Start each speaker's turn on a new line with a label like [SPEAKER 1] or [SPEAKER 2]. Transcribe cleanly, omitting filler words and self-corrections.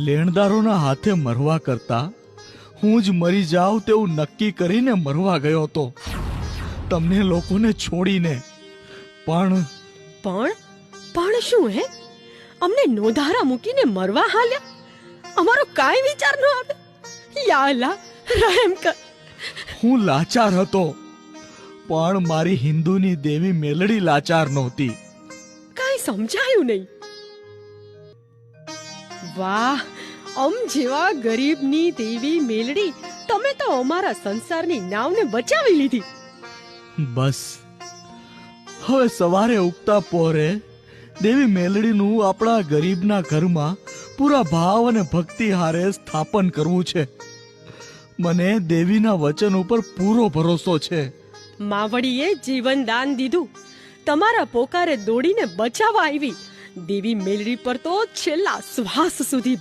[SPEAKER 1] લેણદારોના હાથે મરવા કરતા હું જ મરી જાઉં તેવું નક્કી કરીને મરવા ગયો હતો, તમને લોકોને છોડીને. પણ
[SPEAKER 2] પણ શું હે? અમને નોધારા મૂકીને મરવા હાલ્યા? અમારો કાંઈ વિચાર ન આવે? યા અલ્લાહ, રહેમ કર.
[SPEAKER 1] હું લાચાર હતો, પણ મારી હિન્દુની દેવી મેલડી લાચાર નહોતી.
[SPEAKER 2] કાંઈ સમજાયું નહીં. વાહ, અમ જેવા ગરીબની દેવી મેલડી, તમે તો અમારા સંસારની નાવને બચાવી લીધી.
[SPEAKER 1] બસ હવે સવારે ઉગતા પોરે દેવી મેલડીનું આપણા ગરીબના ઘરમાં પૂરા ભાવ અને ભક્તિ હારે સ્થાપન કરવું છે. મને દેવીના વચન ઉપર પૂરો ભરોસો છે.
[SPEAKER 2] માવડીએ જીવન દાન દીધું, તમારા પોકારે દોડીને બચાવવા આવી. દેવી મેલડી પર તો છેલ્લા શ્વાસ સુધી